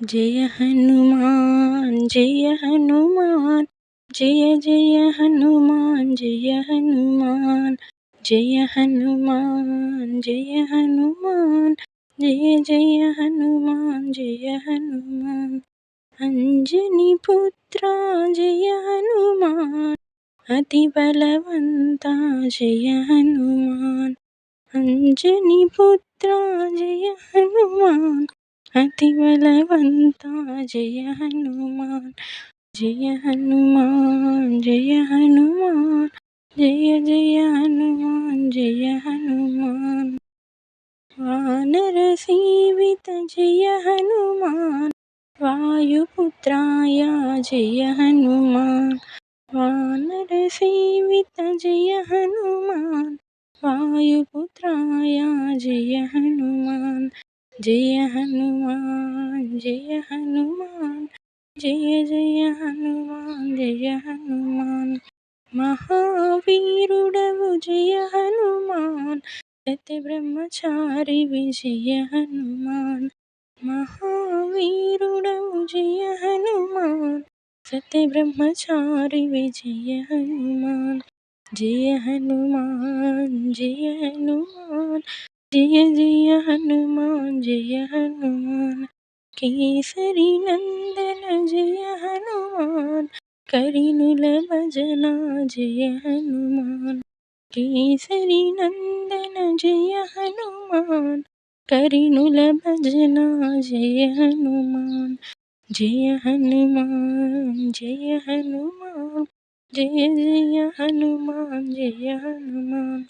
जय हनुमान जय हनुमान, जय जय हनुमान जय हनुमान, जय हनुमान जय हनुमान, जय जय हनुमान जय हनुमान। अंजनी पुत्रा जय हनुमान, अति बलवंता जय हनुमान। अंजनी पुत्रा जय हनुमान, अति बलवंता जय हनुमान। जय हनुमान जय हनुमान, जय जय हनुमान जय हनुमान। वानर सेवित जय हनुमान, वायुपुत्राय जय हनुमान। वानर सेवित जय हनुमान, वायुपुत्राय जय हनुमान। जय हनुमान जय हनुमान, जय जय हनुमान जय हनुमान। महावीरुडवु जय हनुमान, सत्य ब्रह्मचारी विजय हनुमान। महावीरुडवु जय हनुमान, सत्य ब्रह्मचारी विजय हनुमान। जय हनुमान जय हनुमान, जय जय हनुमान जय हनुमान। केसरी नंदन जय हनुमान, करिनुल भजन जय हनुमान। केसरी नंदन जय हनुमान, करिनुल भजन जय हनुमान। जय हनुमान जय हनुमान, जय जय हनुमान जय हनुमान।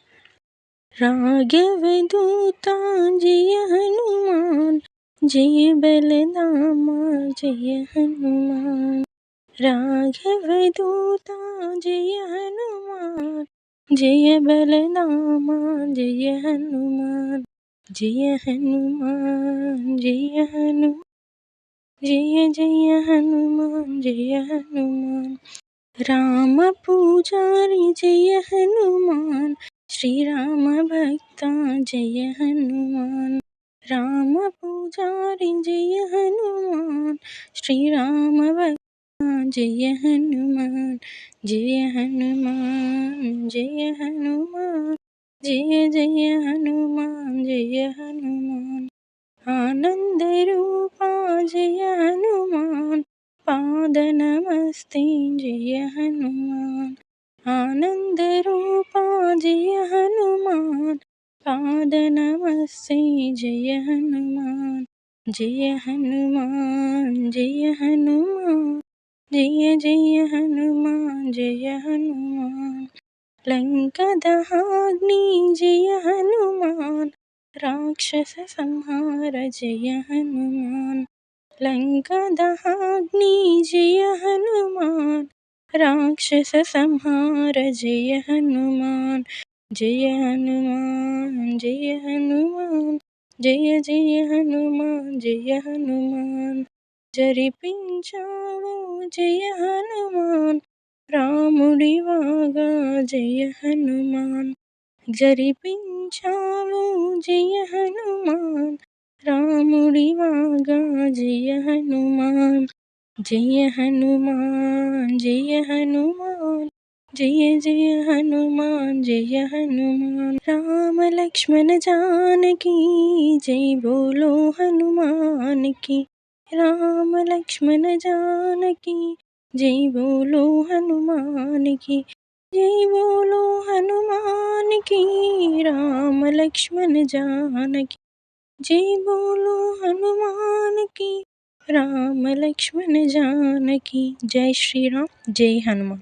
राघव दूता जय हनुमान, जय बलदामा जय हनुमान। राघव दूता जय हनुमान, जय बलदामा जय हनुमान। जय हनुमान जय हनुमान, जय जय हनुमान जय हनुमान। राम पूजारी जय हनुमान, श्री राम भक्ता जय हनुमान। राम पूजारी जय हनुमान, श्री राम भक्ता जय हनुमान। जय हनुमान जय हनुमान, जय जय हनुमान जय हनुमान। आनंद रूपा जय हनुमान, पाद नमस्ते जय हनुमान। आनंद रूपा जय हनुमान, पाद नमस्ते जय हनुमान। जय हनुमान जय हनुमान, जय जय हनुमान जय हनुमान। लंका दहनाग्नि जय हनुमान, राक्षस संहार जय हनुमान। लंका दहनाग्नि जय हनुमान, राक्षस संहार जय हनुमान। जय हनुमान जय हनुमान, जय जय हनुमान जय हनुमान। జరిపించావు జయ హనుమాన్, రాముడివాగా జయ హనుమాన్। జరిపించావు జయ హనుమాన్, రాముడివాగా జయ హనుమాన్। జయ హనుమాన్ జయ హనుమాన్, జయ జయ హనుమాన్ జయ హనుమాన్। రామ లక్ష్మణ జానకి జై బోలో హనుమాన్ की। राम लक्ष्मण जानकी जय बोलो हनुमान की। जय बोलो हनुमान की, राम लक्ष्मण जानकी। जय बोलो हनुमान की, राम लक्ष्मण जानकी। जय श्री राम, जय हनुमान।